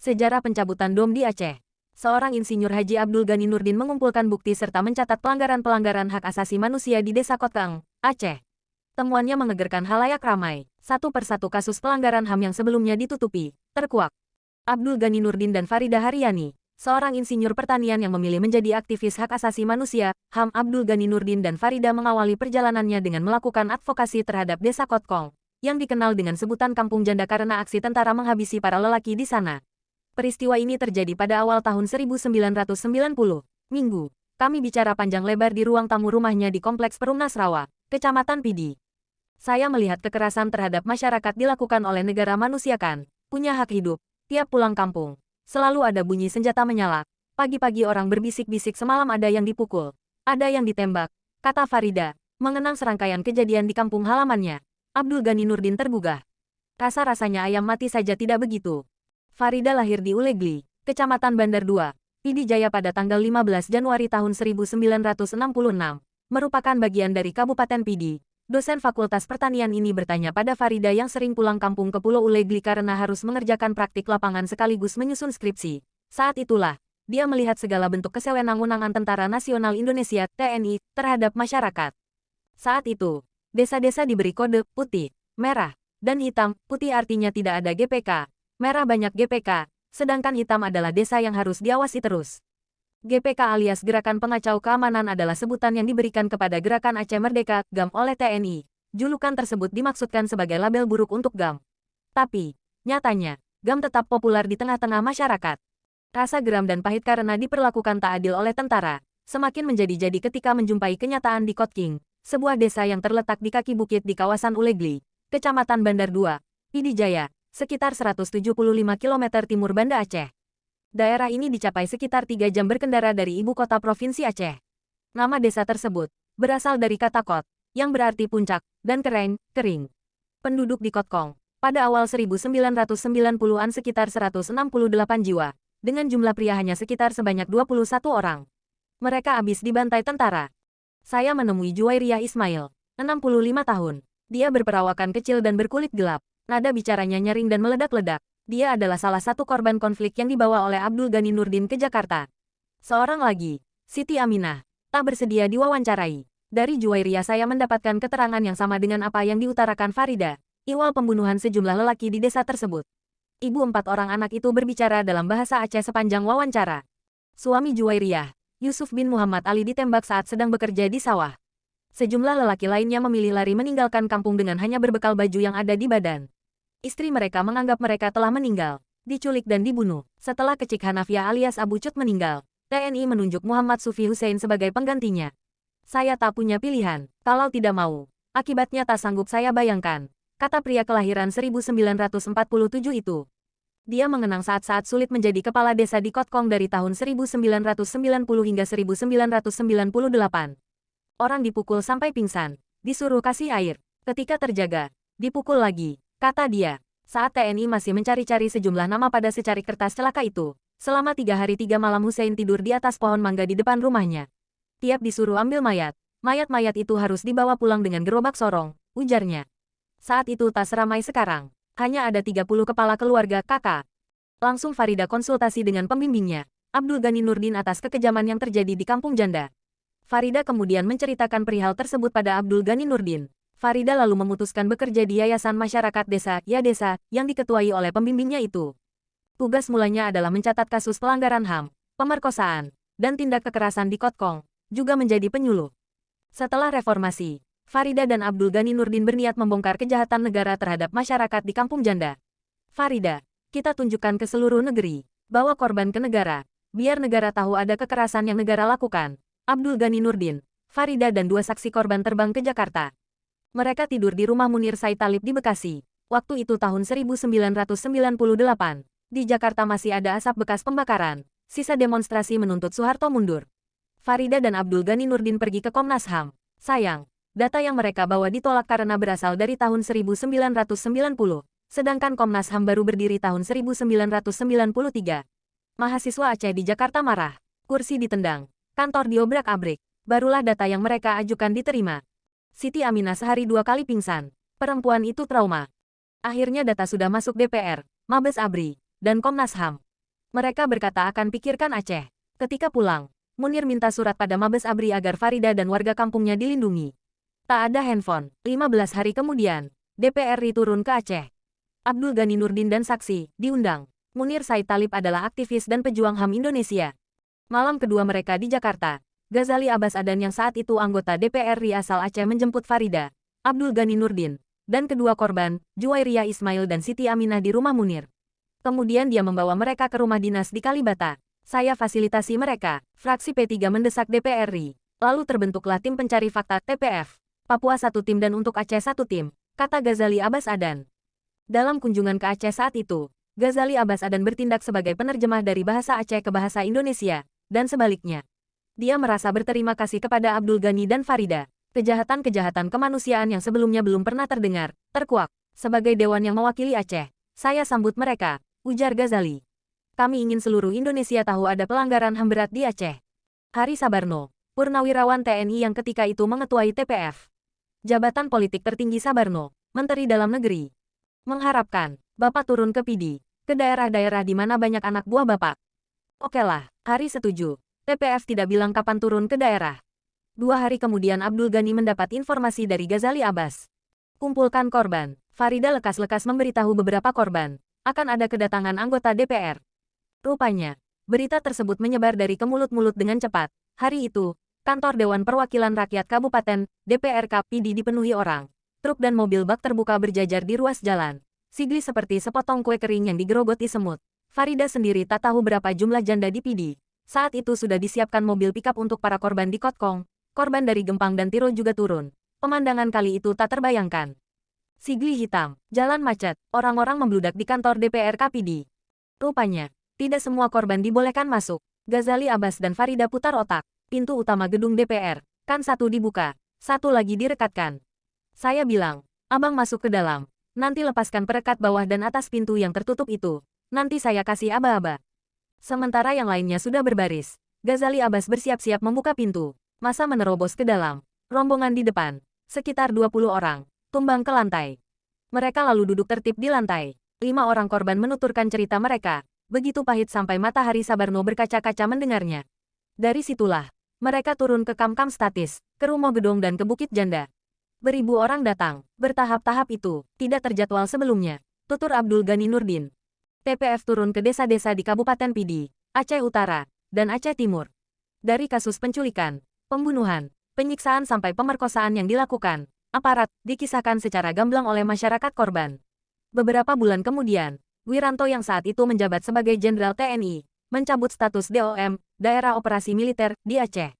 Sejarah pencabutan DOM di Aceh. Seorang insinyur Haji Abdul Ghani Nurdin mengumpulkan bukti serta mencatat pelanggaran-pelanggaran hak asasi manusia di Desa Kotkang, Aceh. Temuannya menggegerkan halayak ramai. Satu persatu kasus pelanggaran HAM yang sebelumnya ditutupi, terkuak. Abdul Ghani Nurdin dan Farida Haryani, seorang insinyur pertanian yang memilih menjadi aktivis hak asasi manusia, HAM. Abdul Ghani Nurdin dan Farida mengawali perjalanannya dengan melakukan advokasi terhadap Desa Kotkong, yang dikenal dengan sebutan Kampung Janda karena aksi tentara menghabisi para lelaki di sana. Peristiwa ini terjadi pada awal tahun 1990. Minggu, kami bicara panjang lebar di ruang tamu rumahnya di Kompleks Perumnas Rawa, Kecamatan Pidi. Saya melihat kekerasan terhadap masyarakat dilakukan oleh negara manusiakan, punya hak hidup, tiap pulang kampung. Selalu ada bunyi senjata menyala. Pagi-pagi orang berbisik-bisik semalam ada yang dipukul, ada yang ditembak, kata Farida, mengenang serangkaian kejadian di kampung halamannya. Abdul Ghani Nurdin tergugah. Rasa-rasanya ayam mati saja tidak begitu. Farida lahir di Ulegli, Kecamatan Bandar 2, Pidi Jaya pada tanggal 15 Januari tahun 1966, merupakan bagian dari Kabupaten Pidi. Dosen Fakultas Pertanian ini bertanya pada Farida yang sering pulang kampung ke Pulau Ulegli karena harus mengerjakan praktik lapangan sekaligus menyusun skripsi. Saat itulah, dia melihat segala bentuk kesewenang-wenangan Tentara Nasional Indonesia (TNI) terhadap masyarakat. Saat itu, desa-desa diberi kode putih, merah, dan hitam. Putih artinya tidak ada GPK. Merah banyak GPK, sedangkan hitam adalah desa yang harus diawasi terus. GPK alias Gerakan Pengacau Keamanan adalah sebutan yang diberikan kepada Gerakan Aceh Merdeka, GAM oleh TNI. Julukan tersebut dimaksudkan sebagai label buruk untuk GAM. Tapi, nyatanya, GAM tetap populer di tengah-tengah masyarakat. Rasa geram dan pahit karena diperlakukan tak adil oleh tentara, semakin menjadi-jadi ketika menjumpai kenyataan di Kotking, sebuah desa yang terletak di kaki bukit di kawasan Ulegli, Kecamatan Bandar 2, Pidi Jaya, sekitar 175 km timur Banda Aceh. Daerah ini dicapai sekitar 3 jam berkendara dari ibu kota Provinsi Aceh. Nama desa tersebut berasal dari kata kot, yang berarti puncak, dan kering. Penduduk di Kotkong, pada awal 1990-an sekitar 168 jiwa, dengan jumlah pria hanya sekitar sebanyak 21 orang. Mereka habis dibantai tentara. Saya menemui Juwairiyah Ismail, 65 tahun. Dia berperawakan kecil dan berkulit gelap. Nada bicaranya nyaring dan meledak-ledak. Dia adalah salah satu korban konflik yang dibawa oleh Abdul Ghani Nurdin ke Jakarta. Seorang lagi, Siti Aminah, tak bersedia diwawancarai. Dari Juwairiyah saya mendapatkan keterangan yang sama dengan apa yang diutarakan Farida, iwal pembunuhan sejumlah lelaki di desa tersebut. Ibu 4 orang anak itu berbicara dalam bahasa Aceh sepanjang wawancara. Suami Juwairiyah, Yusuf bin Muhammad Ali ditembak saat sedang bekerja di sawah. Sejumlah lelaki lainnya memilih lari meninggalkan kampung dengan hanya berbekal baju yang ada di badan. Istri mereka menganggap mereka telah meninggal, diculik dan dibunuh. Setelah Kecik Hanafiah alias Abu Cut meninggal, TNI menunjuk Muhammad Sufi Hussein sebagai penggantinya. Saya tak punya pilihan, kalau tidak mau. Akibatnya tak sanggup saya bayangkan, kata pria kelahiran 1947 itu. Dia mengenang saat-saat sulit menjadi kepala desa di Kotkong dari tahun 1990 hingga 1998. Orang dipukul sampai pingsan, disuruh kasih air, ketika terjaga, dipukul lagi, kata dia. Saat TNI masih mencari-cari sejumlah nama pada secari kertas celaka itu, selama 3 hari 3 malam Hussein tidur di atas pohon mangga di depan rumahnya. Tiap disuruh ambil mayat-mayat itu harus dibawa pulang dengan gerobak sorong, ujarnya. Saat itu tak seramai sekarang, hanya ada 30 kepala keluarga kakak. Langsung Farida konsultasi dengan pembimbingnya, Abdul Ghani Nurdin atas kekejaman yang terjadi di Kampung Janda. Farida kemudian menceritakan perihal tersebut pada Abdul Ghani Nurdin. Farida lalu memutuskan bekerja di Yayasan Masyarakat Desa, Desa, yang diketuai oleh pembimbingnya itu. Tugas mulanya adalah mencatat kasus pelanggaran HAM, pemerkosaan, dan tindak kekerasan di Kotkong, juga menjadi penyuluh. Setelah reformasi, Farida dan Abdul Ghani Nurdin berniat membongkar kejahatan negara terhadap masyarakat di Kampung Janda. Farida, kita tunjukkan ke seluruh negeri, bawa korban ke negara, biar negara tahu ada kekerasan yang negara lakukan. Abdul Ghani Nurdin, Farida dan 2 saksi korban terbang ke Jakarta. Mereka tidur di rumah Munir Said Talib di Bekasi. Waktu itu tahun 1998. Di Jakarta masih ada asap bekas pembakaran. Sisa demonstrasi menuntut Soeharto mundur. Farida dan Abdul Ghani Nurdin pergi ke Komnas HAM. Sayang, data yang mereka bawa ditolak karena berasal dari tahun 1990. Sedangkan Komnas HAM baru berdiri tahun 1993. Mahasiswa Aceh di Jakarta marah. Kursi ditendang. Kantor diobrak-abrik. Barulah data yang mereka ajukan diterima. Siti Aminah sehari 2 kali pingsan. Perempuan itu trauma. Akhirnya data sudah masuk DPR, Mabes ABRI, dan Komnas HAM. Mereka berkata akan pikirkan Aceh. Ketika pulang, Munir minta surat pada Mabes ABRI agar Farida dan warga kampungnya dilindungi. Tak ada handphone. 15 hari kemudian, DPR RI turun ke Aceh. Abdul Ghani Nurdin dan saksi diundang. Munir Said Talib adalah aktivis dan pejuang HAM Indonesia. Malam kedua mereka di Jakarta, Ghazali Abbas Adan yang saat itu anggota DPR RI asal Aceh menjemput Farida, Abdul Ghani Nurdin, dan kedua korban, Juwairiyah Ismail dan Siti Aminah di rumah Munir. Kemudian dia membawa mereka ke rumah dinas di Kalibata. Saya fasilitasi mereka. Fraksi P3 mendesak DPR RI. Lalu terbentuklah tim pencari fakta TPF. Papua 1 tim dan untuk Aceh 1 tim, kata Ghazali Abbas Adan. Dalam kunjungan ke Aceh saat itu, Ghazali Abbas Adan bertindak sebagai penerjemah dari bahasa Aceh ke bahasa Indonesia, dan sebaliknya. Dia merasa berterima kasih kepada Abdul Ghani dan Farida. Kejahatan-kejahatan kemanusiaan yang sebelumnya belum pernah terdengar, terkuak. Sebagai dewan yang mewakili Aceh, saya sambut mereka, ujar Ghazali. Kami ingin seluruh Indonesia tahu ada pelanggaran HAM berat di Aceh. Hari Sabarno, purnawirawan TNI yang ketika itu mengetuai TPF. Jabatan politik tertinggi Sabarno, Menteri Dalam Negeri. Mengharapkan, Bapak turun ke PD, ke daerah-daerah di mana banyak anak buah Bapak. Okelah, Hari setuju. TPF tidak bilang kapan turun ke daerah. 2 hari kemudian Abdul Ghani mendapat informasi dari Ghazali Abbas. Kumpulkan korban. Farida lekas-lekas memberitahu beberapa korban. Akan ada kedatangan anggota DPR. Rupanya, berita tersebut menyebar dari ke mulut-mulut dengan cepat. Hari itu, kantor Dewan Perwakilan Rakyat Kabupaten, DPRK PD dipenuhi orang. Truk dan mobil bak terbuka berjajar di ruas jalan. Sigli seperti sepotong kue kering yang digerogoti semut. Farida sendiri tak tahu berapa jumlah janda di PD. Saat itu sudah disiapkan mobil pikap untuk para korban di Kotkong. Korban dari Gempang dan Tiro juga turun. Pemandangan kali itu tak terbayangkan. Sigli hitam, jalan macet, orang-orang membludak di kantor DPR KPD. Rupanya, tidak semua korban dibolehkan masuk. Ghazali Abbas dan Farida putar otak. Pintu utama gedung DPR, kan satu dibuka, satu lagi direkatkan. Saya bilang, abang masuk ke dalam. Nanti lepaskan perekat bawah dan atas pintu yang tertutup itu. Nanti saya kasih aba-aba. Sementara yang lainnya sudah berbaris. Ghazali Abbas bersiap-siap membuka pintu. Masa menerobos ke dalam. Rombongan di depan. Sekitar 20 orang. Tumbang ke lantai. Mereka lalu duduk tertib di lantai. 5 orang korban menuturkan cerita mereka. Begitu pahit sampai matahari Sabarno berkaca-kaca mendengarnya. Dari situlah, mereka turun ke kam-kam statis, ke Rumo Gedong dan ke Bukit Janda. Beribu orang datang, bertahap-tahap itu, tidak terjadwal sebelumnya. Tutur Abdul Ghani Nurdin. TPF turun ke desa-desa di Kabupaten PD, Aceh Utara, dan Aceh Timur. Dari kasus penculikan, pembunuhan, penyiksaan sampai pemerkosaan yang dilakukan, aparat dikisahkan secara gamblang oleh masyarakat korban. Beberapa bulan kemudian, Wiranto yang saat itu menjabat sebagai Jenderal TNI, mencabut status DOM, Daerah Operasi Militer, di Aceh.